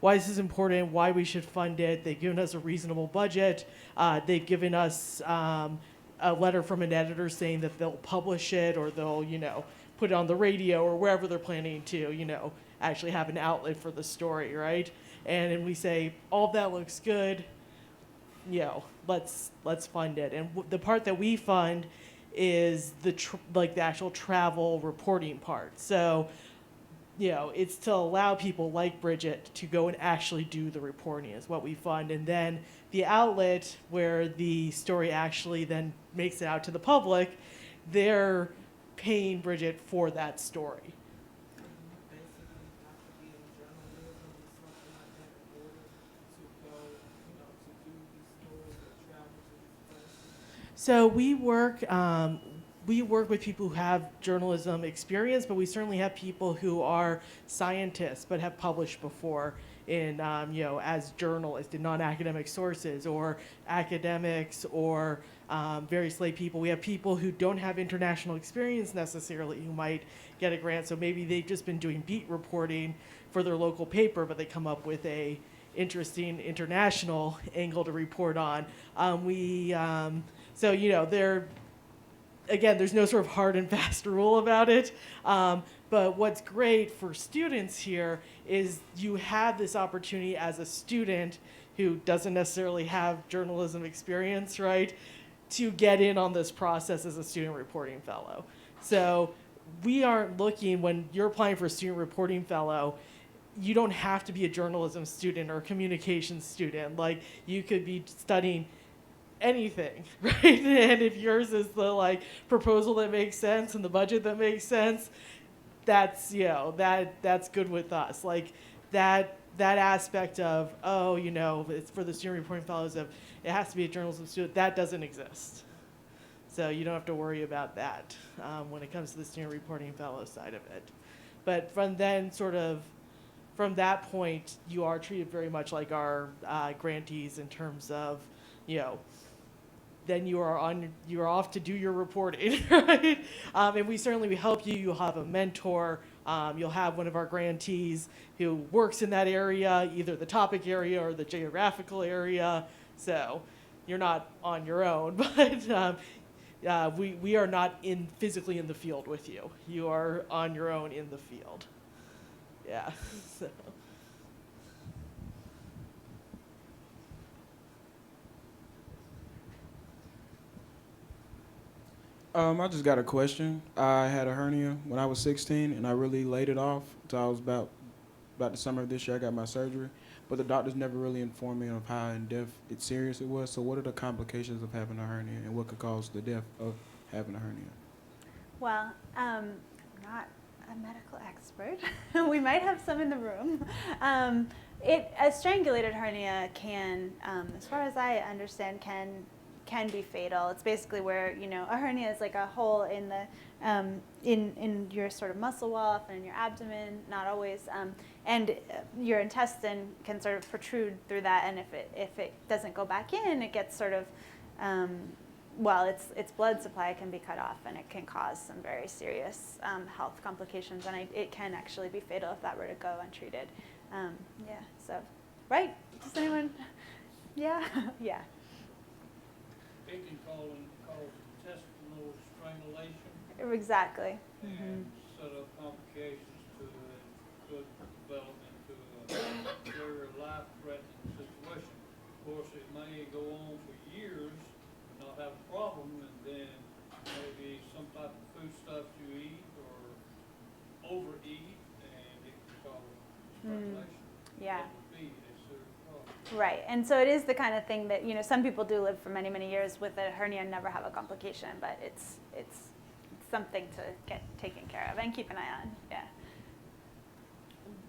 why this is important, why we should fund it. They've given us a reasonable budget. They've given us a letter from an editor saying that they'll publish it, or they'll, put it on the radio, or wherever they're planning to, actually have an outlet for the story, right? And then we say, all that looks good, let's fund it. And the part that we fund is the actual travel reporting part. So it's to allow people like Bridget to go and actually do the reporting is what we fund. And then the outlet where the story actually then makes it out to the public, they're paying Bridget for that story. So we work with people who have journalism experience, but we certainly have people who are scientists but have published before in, as journalists in non-academic sources, or academics, or various lay people. We have people who don't have international experience necessarily who might get a grant. So maybe they've just been doing beat reporting for their local paper, but they come up with a interesting international angle to report on. So, again, there's no sort of hard and fast rule about it. But what's great for students here is you have this opportunity as a student who doesn't necessarily have journalism experience, right, to get in on this process as a student reporting fellow. So we aren't looking, when you're applying for a student reporting fellow, you don't have to be a journalism student or a communications student. Like, you could be studying anything, right? And if yours is the proposal that makes sense and the budget that makes sense, that's that's good with us. Like that aspect of it's for the student reporting fellows of it has to be a journalism student, that doesn't exist. So you don't have to worry about that when it comes to the student reporting fellow side of it. But from that point, you are treated very much like our grantees in terms of then you are off to do your reporting, right? And we help you. You'll have a mentor. You'll have one of our grantees who works in that area, either the topic area or the geographical area. So you're not on your own, but we are not physically in the field with you. You are on your own in the field. Yeah. So. I just got a question. I had a hernia when I was 16, and I really laid it off until I was about the summer of this year. I got my surgery, but the doctors never really informed me of how serious it was. So what are the complications of having a hernia, and what could cause the death of having a hernia? Well, I'm not a medical expert. We might have some in the room. A strangulated hernia can, as far as I understand, can be fatal. It's basically where a hernia is like a hole in the in your sort of muscle wall, often in your abdomen, not always, and your intestine can sort of protrude through that, and if it doesn't go back in, it gets sort of its blood supply can be cut off, and it can cause some very serious health complications, and it can actually be fatal if that were to go untreated. So right? Does anyone? Yeah. Yeah. It can cause intestinal strangulation. Exactly. And set up complications to it, could develop into a very life-threatening situation. Of course, it may go on for years and not have a problem, and then maybe some type of foodstuff you eat or overeat, and it can cause strangulation. Yeah. That would be a serious problem. Right, and so it is the kind of thing that some people do live for many, many years with a hernia and never have a complication, but it's something to get taken care of and keep an eye on. Yeah.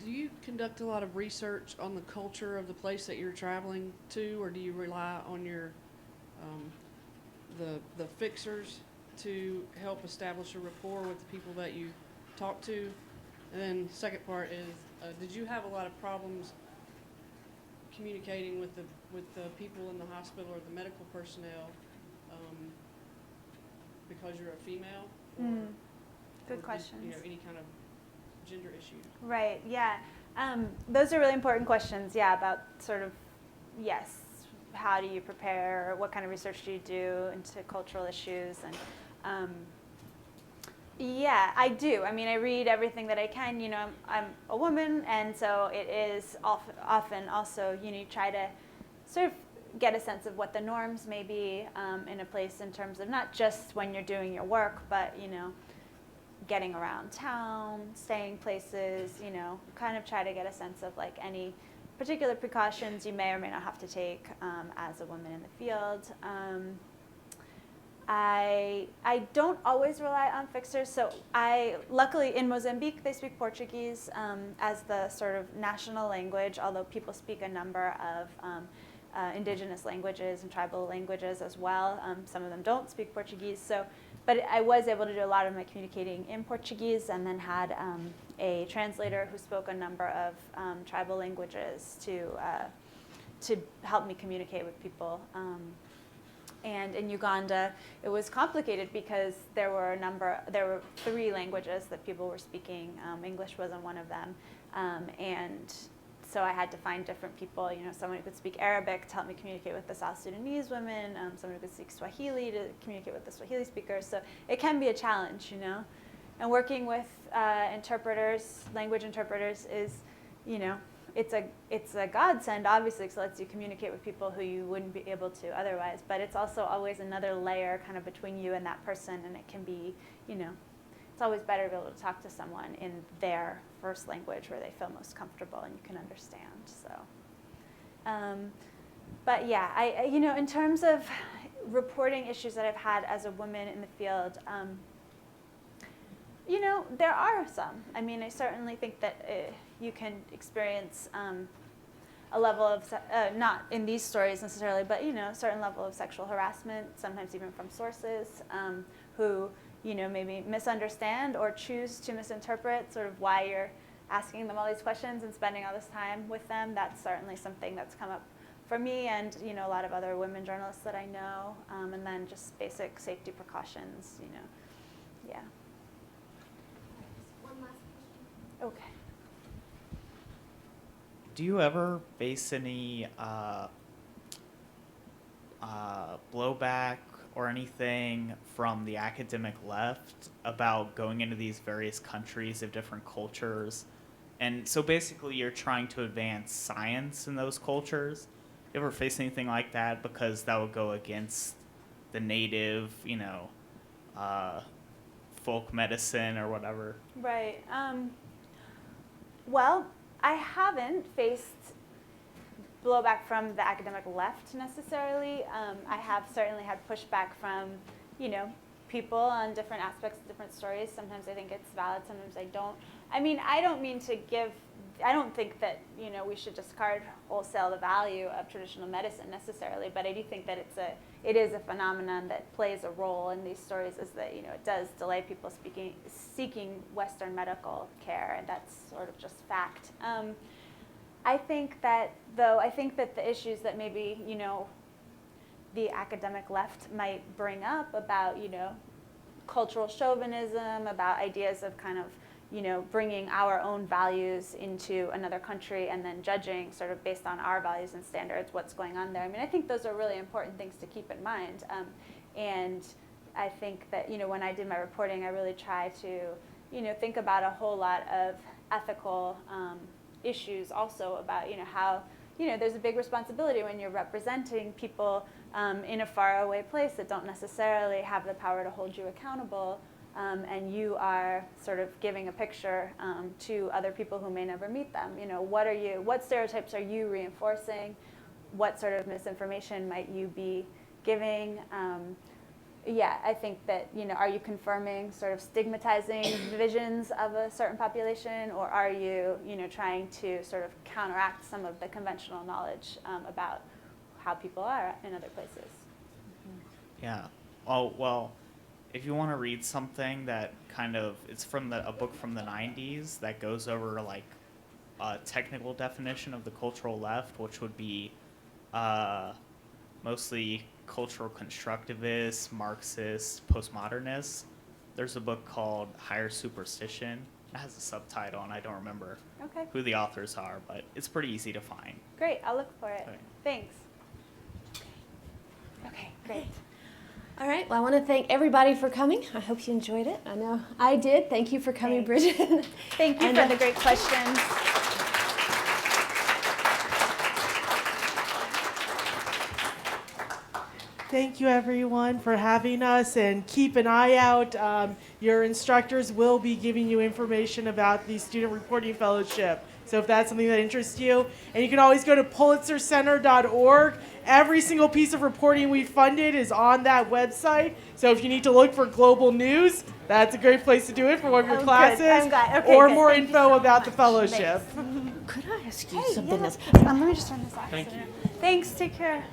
Do you conduct a lot of research on the culture of the place that you're traveling to, or do you rely on your the fixers to help establish a rapport with the people that you talk to? And then the second part is, did you have a lot of problems communicating with the people in the hospital or the medical personnel because you're a female? Good questions. Any kind of gender issues? Right, yeah. Those are really important questions, about sort of, yes, how do you prepare, what kind of research do you do into cultural issues, and yeah, I do. I mean, I read everything that I can. I'm a woman, and so it is often also, you try to sort of get a sense of what the norms may be in a place in terms of not just when you're doing your work, but, getting around town, staying places, kind of try to get a sense of like any particular precautions you may or may not have to take as a woman in the field. I don't always rely on fixers, so luckily in Mozambique they speak Portuguese as the sort of national language, although people speak a number of indigenous languages and tribal languages as well. Some of them don't speak Portuguese, but I was able to do a lot of my communicating in Portuguese, and then had a translator who spoke a number of tribal languages to help me communicate with people. And in Uganda, it was complicated because there were 3 languages that people were speaking. English wasn't one of them, and so I had to find different people. Someone who could speak Arabic to help me communicate with the South Sudanese women. Someone who could speak Swahili to communicate with the Swahili speakers. So it can be a challenge, And working with interpreters, language interpreters, is, it's a godsend, obviously, because it lets you communicate with people who you wouldn't be able to otherwise. But it's also always another layer kind of between you and that person, and it can be, it's always better to be able to talk to someone in their first language where they feel most comfortable and you can understand. So, but yeah, in terms of reporting issues that I've had as a woman in the field, there are some. I mean, I certainly think that you can experience a level of, not in these stories necessarily, but, a certain level of sexual harassment, sometimes even from sources who, maybe misunderstand or choose to misinterpret sort of why you're asking them all these questions and spending all this time with them. That's certainly something that's come up for me and, a lot of other women journalists that I know, and then just basic safety precautions, yeah. One last question. Okay. Do you ever face any blowback or anything from the academic left about going into these various countries of different cultures? And so basically you're trying to advance science in those cultures. You ever face anything like that because that would go against the native, folk medicine or whatever? Right. Well, I haven't faced blowback from the academic left necessarily. I have certainly had pushback from, people on different aspects of different stories. Sometimes I think it's valid, sometimes I don't. I mean, I don't think that, we should discard wholesale the value of traditional medicine necessarily, but I do think that it is a phenomenon that plays a role in these stories, is that, it does delay people seeking Western medical care, and that's sort of just fact. I think that the issues that maybe, the academic left might bring up about, cultural chauvinism, about ideas of kind of, bringing our own values into another country and then judging sort of based on our values and standards what's going on there. I mean, I think those are really important things to keep in mind. And I think that, when I did my reporting, I really try to, think about a whole lot of ethical issues also about, how, there's a big responsibility when you're representing people in a faraway place that don't necessarily have the power to hold you accountable. And you are sort of giving a picture to other people who may never meet them. What stereotypes are you reinforcing? What sort of misinformation might you be giving? I think that, are you confirming sort of stigmatizing visions of a certain population, or are you, trying to sort of counteract some of the conventional knowledge about how people are in other places? Yeah. Oh, well, if you want to read something that kind of, it's from a book from the 90s that goes over like a technical definition of the cultural left, which would be mostly cultural constructivists, Marxists, postmodernists. There's a book called Higher Superstition. It has a subtitle, and I don't remember who the authors are, but it's pretty easy to find. Great, I'll look for it. Okay. Thanks. Okay, great. All right, well, I want to thank everybody for coming. I hope you enjoyed it. I know I did. Thank you for coming, Bridget. Thank you for the great questions. Thank you, everyone, for having us, and keep an eye out. Your instructors will be giving you information about the Student Reporting Fellowship. So if that's something that interests you, and you can always go to pulitzercenter.org. Every single piece of reporting we funded is on that website. So if you need to look for global news, that's a great place to do it for one of your classes, I'm glad. Okay, or good. more Thank you info so about much. the fellowship. Thanks. Could I ask you Hey, something yeah. else? Let me just turn this off. Thank you. Thanks. Take care.